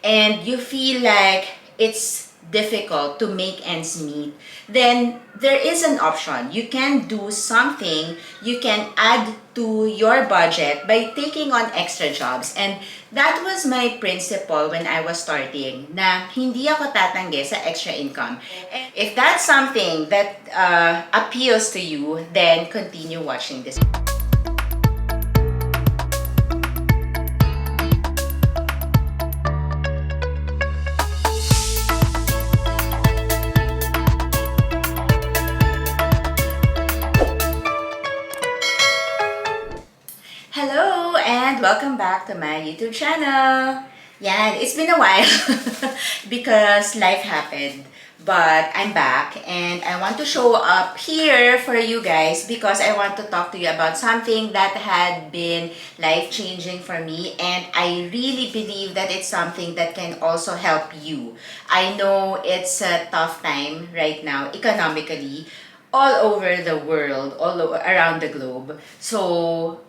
and you feel like it's difficult to make ends meet, then there is an option. You can do something, you can add to your budget by taking on extra jobs. And that was my principle when I was starting, na hindi ako tatanggi sa extra income. And if that's something that appeals to you, then continue watching this. Hello and welcome back to my YouTube channel. Yan, it's been a while because life happened. But I'm back and I want to show up here for you guys because I want to talk to you about something that had been life-changing for me, and I really believe that it's something that can also help you. I know it's a tough time right now economically all over the world, around the globe. So,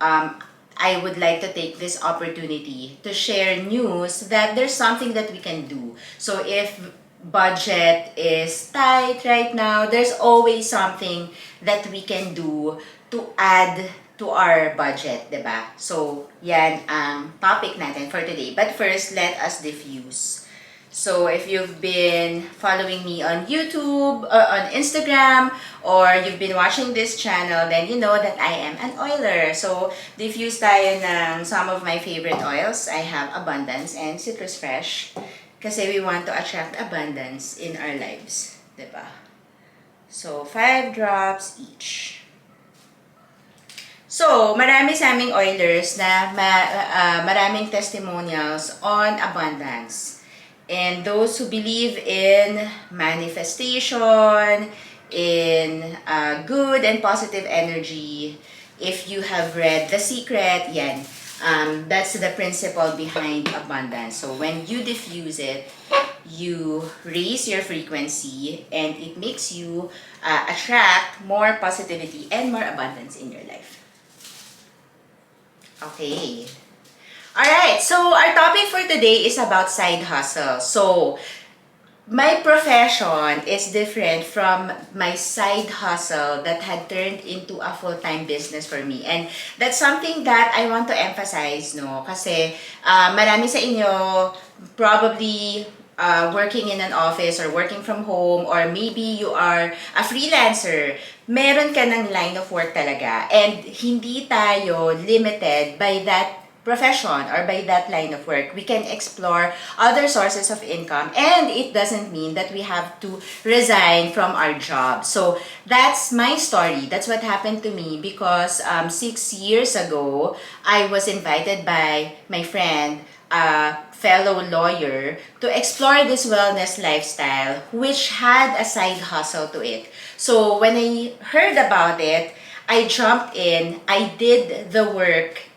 I would like to take this opportunity to share news that there's something that we can do. So if budget is tight right now, there's always something that we can do to add to our budget, diba? So, yan ang topic natin for today. But first, let us diffuse. So if you've been following me on YouTube, on Instagram, or you've been watching this channel, then you know that I am an oiler. So diffuse tayo ng some of my favorite oils. I have Abundance and Citrus Fresh kasi we want to attract abundance in our lives, diba? So 5 drops each. So, marami sa aming oilers na maraming testimonials on abundance. And those who believe in manifestation, in good and positive energy, if you have read The Secret, yan, that's the principle behind abundance. So when you diffuse it, you raise your frequency and it makes you attract more positivity and more abundance in your life. Okay. Alright, so our topic for today is about side hustle. So, my profession is different from my side hustle that had turned into a full-time business for me. And that's something that I want to emphasize, no? Kasi marami sa inyo probably working in an office or working from home, or maybe you are a freelancer. Meron ka ng line of work talaga. And hindi tayo limited by that profession or by that line of work. We can explore other sources of income, and it doesn't mean that we have to resign from our job. So that's my story. That's what happened to me because 6 years ago, I was invited by my friend, a fellow lawyer, to explore this wellness lifestyle which had a side hustle to it. So when I heard about it, I jumped in. I did the work,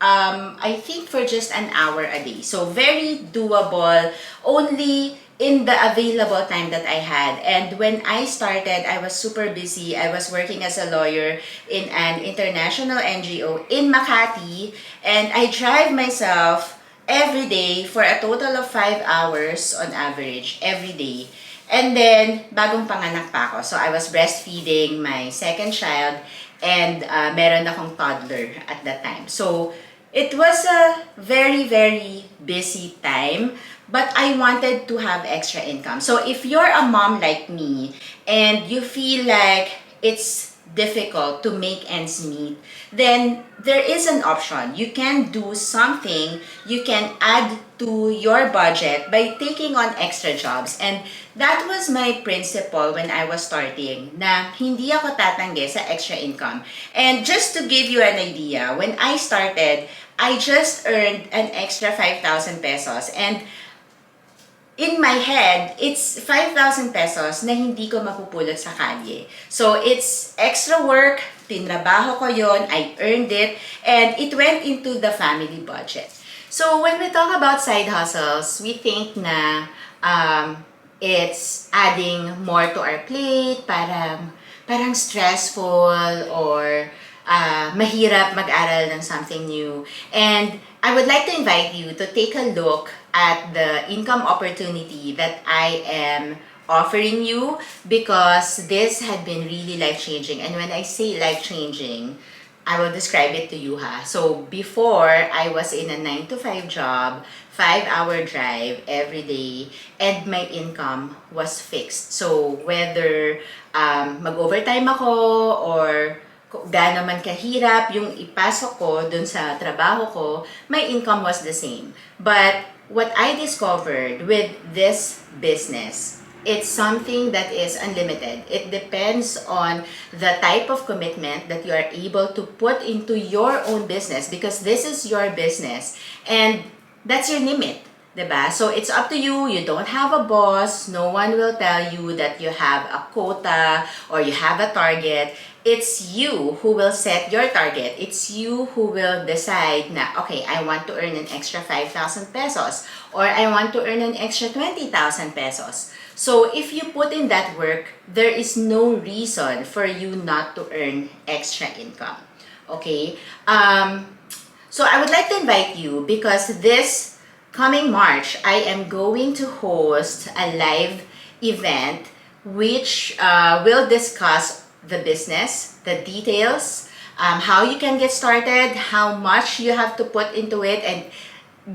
I think for just an hour a day. So very doable, only in the available time that I had. And when I started, I was super busy. I was working as a lawyer in an international NGO in Makati, and I drive myself every day for a total of 5 hours on average every day. And then, bagong panganak pa ako. So I was breastfeeding my second child, and meron akong toddler at that time. So it was a very, very busy time, but I wanted to have extra income. So if you're a mom like me and you feel like it's difficult to make ends meet, then there is an option. You can do something, you can add to your budget by taking on extra jobs. And that was my principle when I was starting, na hindi ako tatanggi sa extra income. And just to give you an idea, when I started, I just earned an extra 5,000 pesos, and in my head, it's 5,000 pesos na hindi ko mapupulot sa kalye. So, it's extra work, tinrabaho ko yon, I earned it, and it went into the family budget. So, when we talk about side hustles, we think na it's adding more to our plate, parang stressful, or mahirap mag-aral ng something new. And I would like to invite you to take a look at the income opportunity that I am offering you, because this had been really life-changing. And when I say life-changing, I will describe it to you ha. So before, I was in a 9 to 5 job, 5-hour drive every day, and my income was fixed. So whether mag-overtime ako or gaano man kahirap yung ipasok ko dun sa trabaho ko, my income was the same. But what I discovered with this business, it's something that is unlimited. It depends on the type of commitment that you are able to put into your own business, because this is your business and that's your limit. Diba? So it's up to you. You don't have a boss. No one will tell you that you have a quota or you have a target. It's you who will set your target. It's you who will decide na, okay, I want to earn an extra 5,000 pesos or I want to earn an extra 20,000 pesos. So if you put in that work, there is no reason for you not to earn extra income. Okay? So I would like to invite you, because this coming March, I am going to host a live event which will discuss the business, the details, how you can get started, how much you have to put into it, and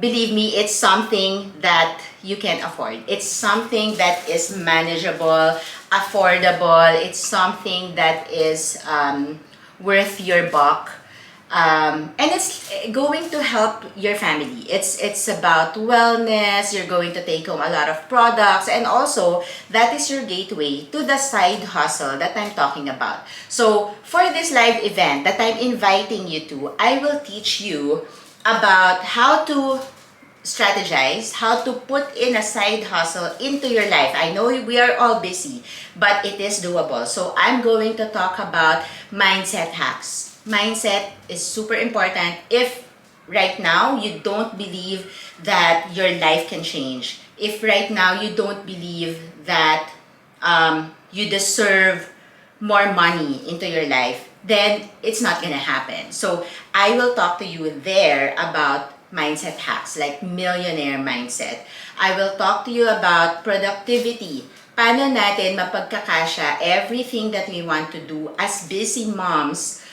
believe me, it's something that you can afford. It's something that is manageable, affordable. It's something that is worth your buck. And it's going to help your family. It's about wellness. You're going to take home a lot of products, and also that is your gateway to the side hustle that I'm talking about. So for this live event that I'm inviting you to, I will teach you about how to strategize, how to put in a side hustle into your life. I know we are all busy, but it is doable. So I'm going to talk about mindset hacks. Mindset is super important if right now you don't believe that your life can change. If right now you don't believe that you deserve more money into your life, then it's not gonna happen. So I will talk to you there about mindset hacks like millionaire mindset. I will talk to you about productivity. Paano natin mapagkakasya everything that we want to do as busy moms,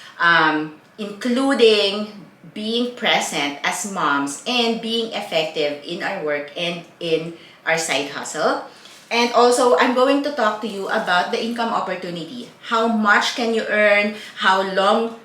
including being present as moms and being effective in our work and in our side hustle. And also, I'm going to talk to you about the income opportunity. How much can you earn? How long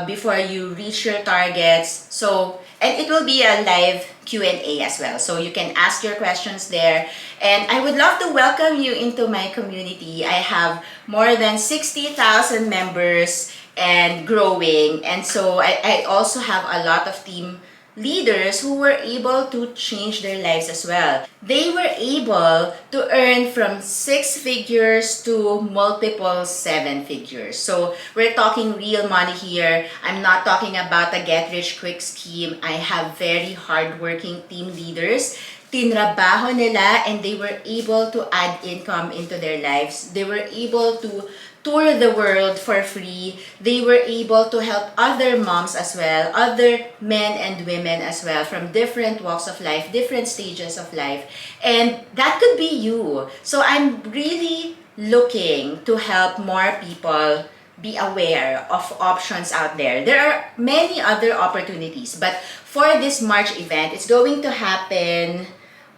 before you reach your targets? So, and it will be a live Q&A as well. So you can ask your questions there. And I would love to welcome you into my community. I have more than 60,000 members and growing. And so I also have a lot of team leaders who were able to change their lives as well. They were able to earn from 6 figures to multiple 7 figures. So we're talking real money here. I'm not talking about a get-rich-quick scheme. I have very hardworking team leaders. Tinrabaho nila and they were able to add income into their lives. They were able to tour the world for free. They were able to help other moms as well, other men and women as well, from different walks of life, different stages of life. And that could be you. So I'm really looking to help more people be aware of options out there. There are many other opportunities, but for this March event, it's going to happen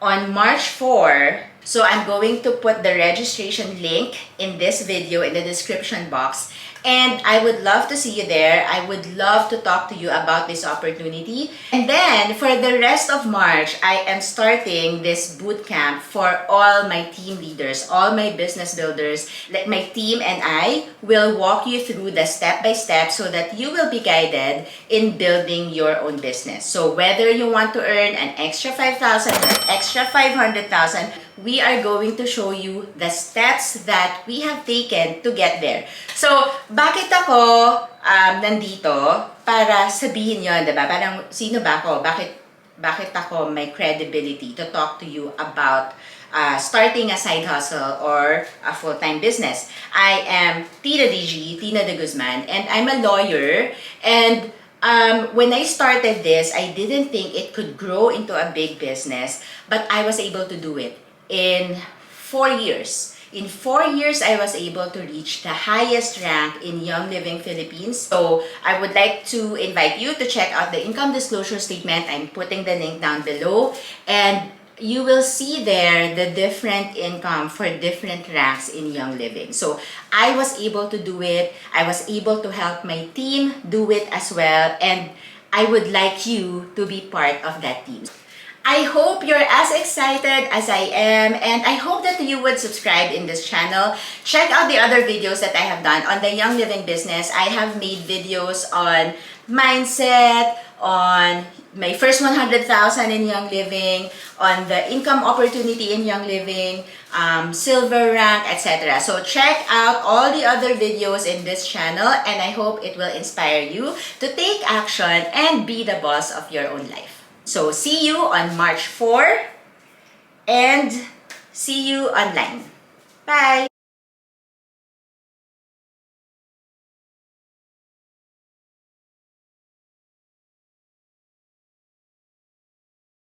on March 4. So I'm going to put the registration link in this video in the description box. And I would love to see you there. I would love to talk to you about this opportunity. And then for the rest of March, I am starting this boot camp for all my team leaders, all my business builders. Like my team and I will walk you through the step-by-step so that you will be guided in building your own business. So whether you want to earn an extra 5,000 or extra 500,000, we are going to show you the steps that we have taken to get there. So, bakit ako nandito? Para sabihin yon, diba? Parang, sino ba ako? Bakit ako may credibility to talk to you about starting a side hustle or a full-time business? I am Tina de Guzman, and I'm a lawyer, and When I started this, I didn't think it could grow into a big business, but I was able to do it in 4 years. In 4 years, I was able to reach the highest rank in Young Living Philippines. So I would like to invite you to check out the income disclosure statement. I'm putting the link down below, and you will see there the different income for different ranks in Young Living. So I was able to do it. I was able to help my team do it as well. And I would like you to be part of that team. I hope you're as excited as I am, and I hope that you would subscribe in this channel. Check out the other videos that I have done on the Young Living business. I have made videos on mindset, on my first 100,000 in Young Living, on the income opportunity in Young Living, silver rank, etc. So check out all the other videos in this channel, and I hope it will inspire you to take action and be the boss of your own life. So see you on March 4 and see you online. Bye!